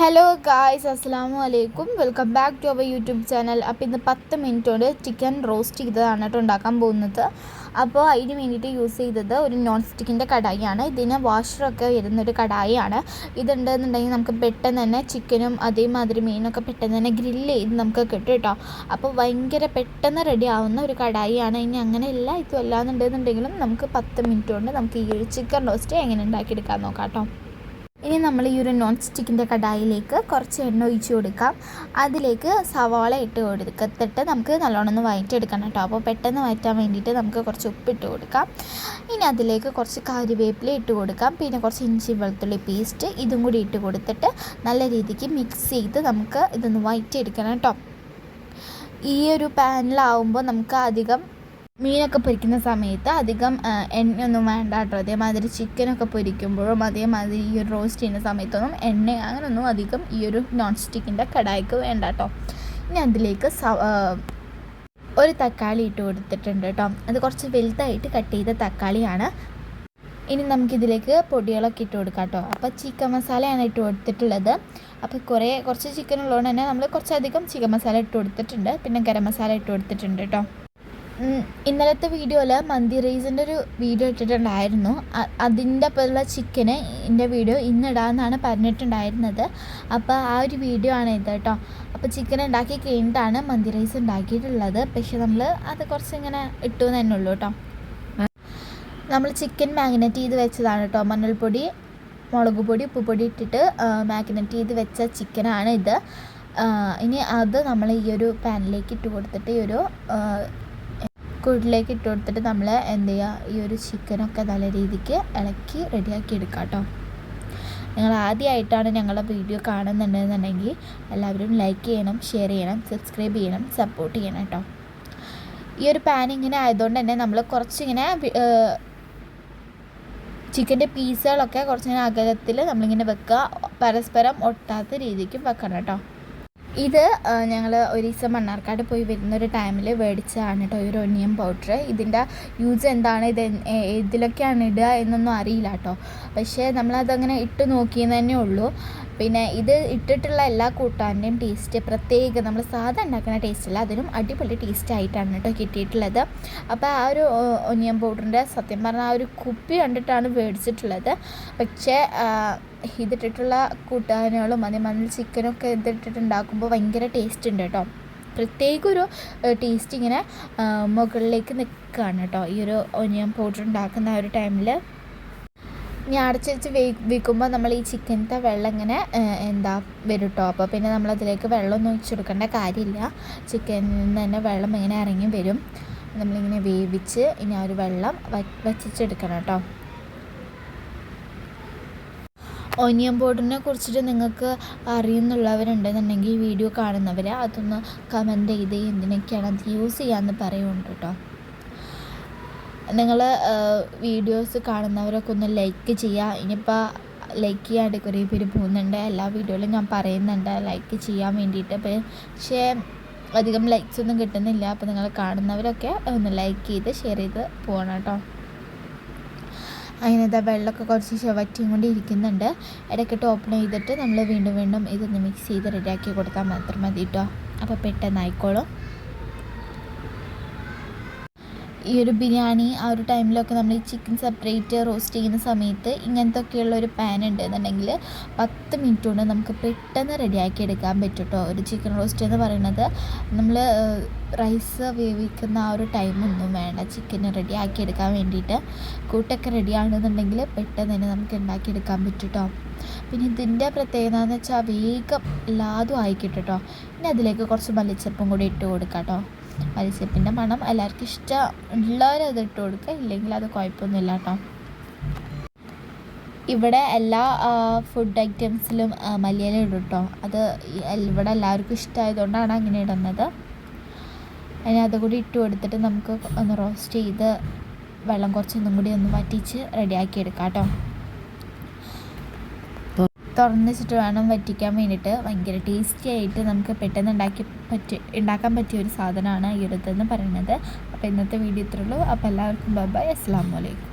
Hello guys, അസ്സലാമു അലൈക്കും. Welcome back to our YouTube channel. അപ്പോൾ ഇന്ന് 10 മിനിറ്റ് കൊണ്ട് ചിക്കൻ റോസ്റ്റ് ചെയ്തതാണ് കേട്ടോ ഉണ്ടാക്കാൻ പോകുന്നത്. അപ്പോൾ അതിന് വേണ്ടിയിട്ട് യൂസ് ചെയ്തത് ഒരു നോൺ സ്റ്റിക്കിൻ്റെ കടായിയാണ്. ഇതിന് വാഷറൊക്കെ വരുന്നൊരു കടായിയാണ്. ഇതുണ്ടെന്നുണ്ടെങ്കിൽ നമുക്ക് പെട്ടെന്ന് തന്നെ ചിക്കനും അതേമാതിരി മീനൊക്കെ പെട്ടെന്ന് തന്നെ ഗ്രില്ല് ചെയ്ത് നമുക്ക് കിട്ടും കേട്ടോ. അപ്പോൾ ഭയങ്കര പെട്ടെന്ന് റെഡി ആവുന്ന ഒരു കടായിയാണ്. ഇനി അങ്ങനെയല്ല ഇതും അല്ലാന്നുണ്ടെന്നുണ്ടെങ്കിലും നമുക്ക് 10 മിനിറ്റ് കൊണ്ട് നമുക്ക് ഈ ഒരു ചിക്കൻ റോസ്റ്റ് എങ്ങനെ ഉണ്ടാക്കിയെടുക്കാൻ നോക്കാം കേട്ടോ. ഇനി നമ്മൾ ഈ ഒരു നോൺ സ്റ്റിക്കിൻ്റെ കടായിലേക്ക് കുറച്ച് എണ്ണ ഒഴിച്ച് കൊടുക്കാം. അതിലേക്ക് സവാള ഇട്ട് കൊടുത്തിട്ട് നമുക്ക് നല്ലോണം ഒന്ന് വഴറ്റിയെടുക്കണം കേട്ടോ. അപ്പോൾ പെട്ടെന്ന് വഴറ്റാൻ വേണ്ടിയിട്ട് നമുക്ക് കുറച്ച് ഉപ്പിട്ട് കൊടുക്കാം. ഇനി അതിലേക്ക് കുറച്ച് കറിവേപ്പില ഇട്ട് കൊടുക്കാം. പിന്നെ കുറച്ച് ഇഞ്ചി വെളുത്തുള്ളി പേസ്റ്റ് ഇതും കൂടി ഇട്ട് കൊടുത്തിട്ട് നല്ല രീതിക്ക് മിക്സ് ചെയ്ത് നമുക്ക് ഇതൊന്ന് വഴറ്റിയെടുക്കണം കേട്ടോ. ഈ ഒരു പാനിലാവുമ്പോൾ നമുക്ക് അധികം മീനൊക്കെ പൊരിക്കുന്ന സമയത്ത് അധികം എണ്ണയൊന്നും വേണ്ട കേട്ടോ. അതേമാതിരി ചിക്കനൊക്കെ പൊരിക്കുമ്പോഴും അതേമാതിരി ഈ ഒരു റോസ്റ്റ് ചെയ്യുന്ന സമയത്തൊന്നും എണ്ണ അങ്ങനെയൊന്നും അധികം ഈ ഒരു നോൺ സ്റ്റിക്കിൻ്റെ കടായിക്ക് വേണ്ട കേട്ടോ. ഇനി അതിലേക്ക് ഒരു തക്കാളി ഇട്ട് കൊടുത്തിട്ടുണ്ട് കേട്ടോ. അത് കുറച്ച് വലുതായിട്ട് കട്ട് ചെയ്ത തക്കാളിയാണ്. ഇനി നമുക്കിതിലേക്ക് പൊടികളൊക്കെ ഇട്ട് കൊടുക്കാം കേട്ടോ. അപ്പോൾ ചിക്കൻ മസാലയാണ് ഇട്ട് കൊടുത്തിട്ടുള്ളത്. അപ്പോൾ കുറച്ച് ചിക്കൻ ഉള്ളതുകൊണ്ട് തന്നെ നമ്മൾ കുറച്ചധികം ചിക്കൻ മസാല ഇട്ട് കൊടുത്തിട്ടുണ്ട്. പിന്നെ ഗരം മസാല ഇട്ട് കൊടുത്തിട്ടുണ്ട് കേട്ടോ. ഇന്നലത്തെ വീഡിയോയിൽ മന്തി റൈസിൻ്റെ ഒരു വീഡിയോ ഇട്ടിട്ടുണ്ടായിരുന്നു. അതിൻ്റെ ഒപ്പമുള്ള ചിക്കൻ്റെ വീഡിയോ ഇന്നിടാമെന്നാണ് പറഞ്ഞിട്ടുണ്ടായിരുന്നത്. അപ്പോൾ ആ ഒരു വീഡിയോ ആണ് ഇത് കേട്ടോ. അപ്പോൾ ചിക്കൻ ഉണ്ടാക്കി കഴിഞ്ഞിട്ടാണ് മന്തി റൈസ് ഉണ്ടാക്കിയിട്ടുള്ളത്. പക്ഷേ നമ്മൾ അത് കുറച്ചിങ്ങനെ ഇട്ടു തന്നെ ഉള്ളൂ കേട്ടോ. നമ്മൾ ചിക്കൻ മാഗ്നേറ്റ് ചെയ്ത് വെച്ചതാണ് കേട്ടോ. മഞ്ഞൾപ്പൊടി, മുളക് പൊടി, ഉപ്പുപൊടി ഇട്ടിട്ട് മാഗ്നേറ്റ് ചെയ്ത് വെച്ച ചിക്കനാണ് ഇത്. ഇനി അത് നമ്മൾ ഈ ഒരു പാനിലേക്ക് ഇട്ട് കൊടുത്തിട്ട് ഈ ഒരു കൂട്ടിലേക്ക് ഇട്ട് കൊടുത്തിട്ട് നമ്മൾ എന്ത് ചെയ്യുക, ഈ ഒരു ചിക്കനൊക്കെ നല്ല രീതിക്ക് ഇളക്കി റെഡിയാക്കി എടുക്കാം കേട്ടോ. നിങ്ങൾ ആദ്യമായിട്ടാണ് ഞങ്ങളുടെ വീഡിയോ കാണുന്നുണ്ടെന്നുണ്ടെങ്കിൽ എല്ലാവരും ലൈക്ക് ചെയ്യണം, ഷെയർ ചെയ്യണം, സബ്സ്ക്രൈബ് ചെയ്യണം, സപ്പോർട്ട് ചെയ്യണം കേട്ടോ. ഈ ഒരു പാൻ ഇങ്ങനെ ആയതുകൊണ്ട് തന്നെ നമ്മൾ കുറച്ചിങ്ങനെ ചിക്കൻ്റെ പീസുകളൊക്കെ കുറച്ചിങ്ങനെ അകലത്തിൽ നമ്മളിങ്ങനെ വെക്കുക, പരസ്പരം ഒട്ടാത്ത രീതിക്ക് വെക്കണം കേട്ടോ. ഇത് ഞങ്ങൾ ഒരു ദിവസം മണ്ണാർക്കാട് പോയി വരുന്നൊരു ടൈമിൽ മേടിച്ചതാണ് കേട്ടോ ഈ ഒരു ഒനിയൻ പൗഡർ. ഇതിൻ്റെ യൂസ് എന്താണ്, ഇതിലൊക്കെയാണ് ഇടുക എന്നൊന്നും അറിയില്ല കേട്ടോ. പക്ഷേ നമ്മളതങ്ങനെ ഇട്ട് നോക്കിയെന്ന് തന്നെ ഉള്ളൂ. പിന്നെ ഇത് ഇട്ടിട്ടുള്ള എല്ലാ കൂട്ടാൻ്റെയും ടേസ്റ്റ് പ്രത്യേക നമ്മൾ സാധാ ഉണ്ടാക്കുന്ന ടേസ്റ്റല്ല, അതിനും അടിപൊളി ടേസ്റ്റ് ആയിട്ടാണ് കേട്ടോ കിട്ടിയിട്ടുള്ളത്. അപ്പോൾ ആ ഒരു ഒനിയൻ പൗഡറിൻ്റെ സത്യം പറഞ്ഞാൽ ആ ഒരു കുപ്പി കണ്ടിട്ടാണ് മേടിച്ചിട്ടുള്ളത്. പക്ഷേ ഇതിട്ടിട്ടുള്ള കൂട്ടാനുകളും അതേമാതിരി ചിക്കനൊക്കെ ഇതിട്ടിട്ടുണ്ടാക്കുമ്പോൾ ഭയങ്കര ടേസ്റ്റ് ഉണ്ട് കേട്ടോ. പ്രത്യേക ഒരു ടേസ്റ്റ് ഇങ്ങനെ മുകളിലേക്ക് നിൽക്കുകയാണ് കേട്ടോ ഈ ഒരു ഒനിയൻ പൗഡർ ഉണ്ടാക്കുന്ന ആ ഒരു ടൈമിൽ. ഇനി അടച്ച് വെച്ച് വെക്കുമ്പോൾ നമ്മൾ ഈ ചിക്കനത്തെ വെള്ളം ഇങ്ങനെ വരും കേട്ടോ. അപ്പോൾ പിന്നെ നമ്മളതിലേക്ക് വെള്ളമൊന്നും ഒഴിച്ചു കൊടുക്കേണ്ട കാര്യമില്ല. ചിക്കനിൽ നിന്ന് തന്നെ വെള്ളം ഇങ്ങനെ ഇറങ്ങി വരും. നമ്മളിങ്ങനെ വേവിച്ച് ഇനി ആ ഒരു വെള്ളം വറ്റിച്ചെടുക്കണം കേട്ടോ. ഒനിയൻ പൗഡറിനെ കുറിച്ചിട്ട് നിങ്ങൾക്ക് അറിയുന്നുള്ളവരുണ്ടെന്നുണ്ടെങ്കിൽ ഈ വീഡിയോ കാണുന്നവർ അതൊന്ന് കമൻറ്റ് ചെയ്ത് എന്തിനൊക്കെയാണ് അത് യൂസ് ചെയ്യാമെന്ന് പറയുന്നുണ്ട് കേട്ടോ. നിങ്ങൾ വീഡിയോസ് കാണുന്നവരൊക്കെ ഒന്ന് ലൈക്ക് ചെയ്യുക. ഇനിയിപ്പോൾ ലൈക്ക് ചെയ്യാണ്ട് കുറേ പേര് പോകുന്നുണ്ട്. എല്ലാ വീഡിയോയിലും ഞാൻ പറയുന്നുണ്ട് ലൈക്ക് ചെയ്യാൻ വേണ്ടിയിട്ട്. പക്ഷേ അധികം ലൈക്സ് ഒന്നും കിട്ടുന്നില്ല. അപ്പോൾ നിങ്ങൾ കാണുന്നവരൊക്കെ ഒന്ന് ലൈക്ക് ചെയ്ത് ഷെയർ ചെയ്ത് പോകണം കേട്ടോ. അങ്ങനെ വെള്ളമൊക്കെ കുറച്ച് വറ്റിയും കൊണ്ട് ഇരിക്കുന്നുണ്ട്. ഇടയ്ക്കിട്ട് ഓപ്പൺ ചെയ്തിട്ട് നമ്മൾ വീണ്ടും ഇതൊന്ന് മിക്സ് ചെയ്ത് റെഡിയാക്കി കൊടുത്താൽ മാത്രം മതി കേട്ടോ. അപ്പോൾ പെട്ടെന്ന് ആയിക്കോളും. ഈ ഒരു ബിരിയാണി ആ ഒരു ടൈമിലൊക്കെ നമ്മൾ ഈ ചിക്കൻ സെപ്പറേറ്റ് റോസ്റ്റ് ചെയ്യുന്ന സമയത്ത് ഇങ്ങനത്തെയൊക്കെയുള്ള ഒരു പാൻ ഉണ്ടെന്നുണ്ടെങ്കിൽ 10 മിനിറ്റ് കൊണ്ട് നമുക്ക് പെട്ടെന്ന് റെഡിയാക്കി എടുക്കാൻ പറ്റും കേട്ടോ. ഒരു ചിക്കൻ റോസ്റ്റ് എന്ന് പറയുന്നത് നമ്മൾ റൈസ് വേവിക്കുന്ന ആ ഒരു ടൈമൊന്നും വേണ്ട ചിക്കൻ റെഡിയാക്കി എടുക്കാൻ വേണ്ടിയിട്ട്. കൂട്ടൊക്കെ റെഡിയാണെന്നുണ്ടെങ്കിൽ പെട്ടെന്ന് തന്നെ നമുക്ക് ഉണ്ടാക്കിയെടുക്കാൻ പറ്റും കേട്ടോ. പിന്നെ ഇതിൻ്റെ പ്രത്യേകത എന്ന് വെച്ചാൽ വേഗം എല്ലാതും ആയിക്കിട്ടും കേട്ടോ. പിന്നെ അതിലേക്ക് കുറച്ച് മല്ലിച്ചപ്പും കൂടി ഇട്ട് കൊടുക്കാം കേട്ടോ. മല്ലിച്ചപ്പിൻ്റെ മണം എല്ലാവർക്കും ഇഷ്ടമുള്ളവർ അത് ഇട്ട് കൊടുക്കുക, ഇല്ലെങ്കിൽ അത് കുഴപ്പമൊന്നുമില്ല കേട്ടോ. ഇവിടെ എല്ലാ ഫുഡ് ഐറ്റംസിലും മല്ലിയില ഇടും കേട്ടോ. അത് ഇവിടെ എല്ലാവർക്കും ഇഷ്ടമായതുകൊണ്ടാണ് അങ്ങനെ ഇടുന്നത്. അതിന് അതുകൂടി ഇട്ട് കൊടുത്തിട്ട് നമുക്ക് ഒന്ന് റോസ്റ്റ് ചെയ്ത് വെള്ളം കുറച്ചൊന്നും കൂടി ഒന്ന് വറ്റിച്ച് റെഡിയാക്കി എടുക്കാം കേട്ടോ. തുറന്ന് വെച്ചിട്ട് വേണം വറ്റിക്കാൻ വേണ്ടിയിട്ട്. ഭയങ്കര ടേസ്റ്റി ആയിട്ട് നമുക്ക് പെട്ടെന്ന് ഉണ്ടാക്കാൻ പറ്റിയ ഒരു സാധനമാണ് ഈ ഒരു ഇതെന്ന് പറയുന്നത്. അപ്പോൾ ഇന്നത്തെ വീഡിയോ ഇത്രയുള്ളൂ. അപ്പോൾ എല്ലാവർക്കും ബൈ, അസ്സലാമു അലൈക്കും.